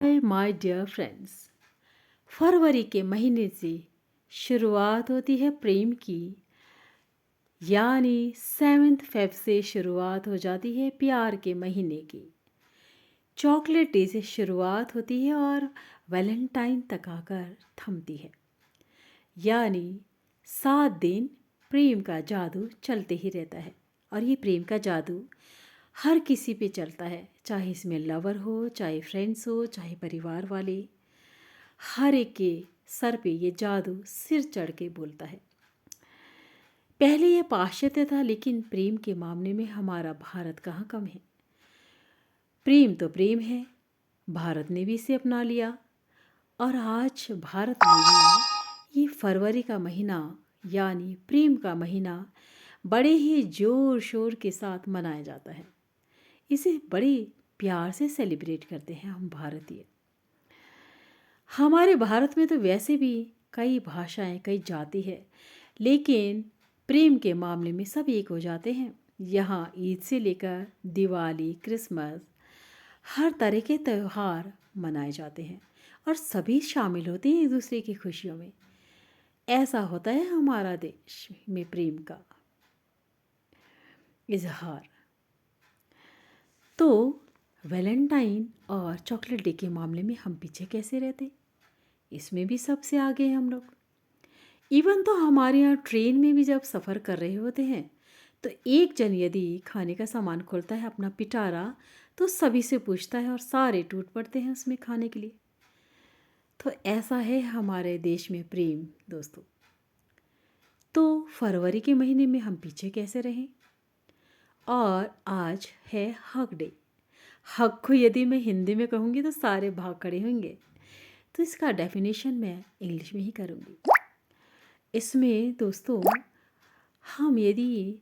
Hi my dear friends. फरवरी के महीने से शुरुआत होती है प्रेम की, यानी 7 फेब से शुरुआत हो जाती है प्यार के महीने की। चॉकलेट डे से शुरुआत होती है और वैलेंटाइन तक आकर थमती है, यानी 7 दिन प्रेम का जादू चलते ही रहता है। और ये प्रेम का जादू हर किसी पे चलता है, चाहे इसमें लवर हो, चाहे फ्रेंड्स हो, चाहे परिवार वाले। हर एक के सर पे ये जादू सिर चढ़ के बोलता है। पहले ये पाश्चात्य था, लेकिन प्रेम के मामले में हमारा भारत कहाँ कम है। प्रेम तो प्रेम है, भारत ने भी इसे अपना लिया। और आज भारत में भी ये फरवरी का महीना यानी प्रेम का महीना बड़े ही जोर शोर के साथ मनाया जाता है। इसे बड़े प्यार से सेलिब्रेट करते हैं हम भारतीय। हमारे भारत में तो वैसे भी कई भाषाएं, कई जाति है, लेकिन प्रेम के मामले में सब एक हो जाते हैं। यहाँ ईद से लेकर दिवाली, क्रिसमस, हर तरह के त्यौहार मनाए जाते हैं और सभी शामिल होते हैं एक दूसरे की खुशियों में। ऐसा होता है हमारा देश में प्रेम का इजहार। तो वैलेंटाइन और चॉकलेट डे के मामले में हम पीछे कैसे रहते? इसमें भी सबसे आगे हैं हम लोग। इवन तो हमारे यहाँ ट्रेन में भी जब सफ़र कर रहे होते हैं तो एक जन यदि खाने का सामान खोलता है अपना पिटारा, तो सभी से पूछता है और सारे टूट पड़ते हैं उसमें खाने के लिए। तो ऐसा है हमारे देश में प्रेम दोस्तों। तो फरवरी के महीने में हम पीछे कैसे रहें? और आज है हग डे। हग को यदि मैं हिंदी में कहूँगी तो सारे भाग खड़े होंगे, तो इसका डेफिनेशन मैं इंग्लिश में ही करूँगी। इसमें दोस्तों हम यदि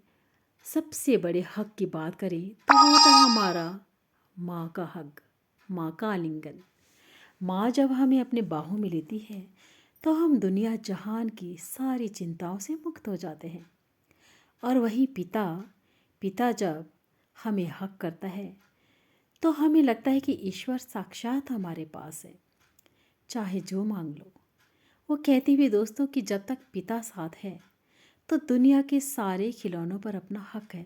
सबसे बड़े हक की बात करें तो वो होता है हमारा माँ का हक, माँ का आलिंगन। माँ जब हमें अपने बाहों में लेती है तो हम दुनिया जहान की सारी चिंताओं से मुक्त हो जाते हैं। और वहीं पिता पिता जब हमें हक करता है तो हमें लगता है कि ईश्वर साक्षात हमारे पास है, चाहे जो मांग लो। वो कहती भी दोस्तों कि जब तक पिता साथ है तो दुनिया के सारे खिलौनों पर अपना हक है।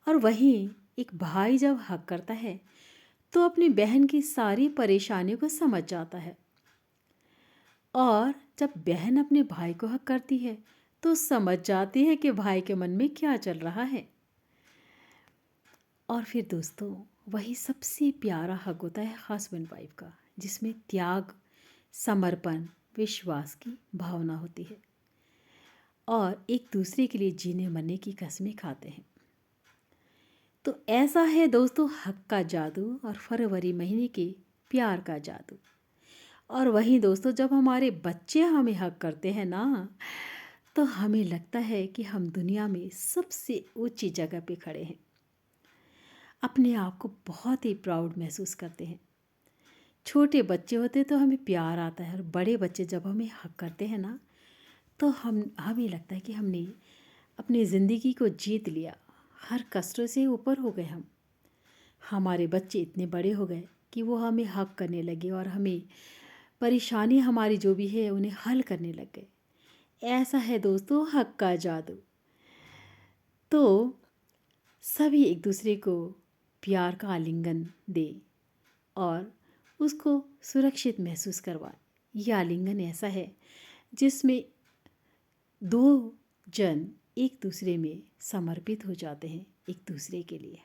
और वहीं एक भाई जब हक करता है तो अपनी बहन की सारी परेशानियों को समझ जाता है। और जब बहन अपने भाई को हक करती है तो समझ जाती है कि भाई के मन में क्या चल रहा है। और फिर दोस्तों वही सबसे प्यारा हक होता है हस्बैंड वाइफ का, जिसमें त्याग, समर्पण, विश्वास की भावना होती है और एक दूसरे के लिए जीने मरने की कस्में खाते हैं। तो ऐसा है दोस्तों हक का जादू और फरवरी महीने के प्यार का जादू। और वहीं दोस्तों जब हमारे बच्चे हमें हक करते हैं ना, तो हमें लगता है कि हम दुनिया में सबसे ऊंची जगह पे खड़े हैं। अपने आप को बहुत ही प्राउड महसूस करते हैं। छोटे बच्चे होते तो हमें प्यार आता है, और बड़े बच्चे जब हमें हक करते हैं ना तो हमें लगता है कि हमने अपनी ज़िंदगी को जीत लिया, हर कष्टों से ऊपर हो गए हम। हमारे बच्चे इतने बड़े हो गए कि वो हमें हक करने लगे और हमें परेशानी हमारी जो भी है उन्हें हल करने लग गए। ऐसा है दोस्तों हक का जादू। तो सभी एक दूसरे को प्यार का आलिंगन दे और उसको सुरक्षित महसूस करवाए। यह आलिंगन ऐसा है जिसमें दो जन एक दूसरे में समर्पित हो जाते हैं एक दूसरे के लिए।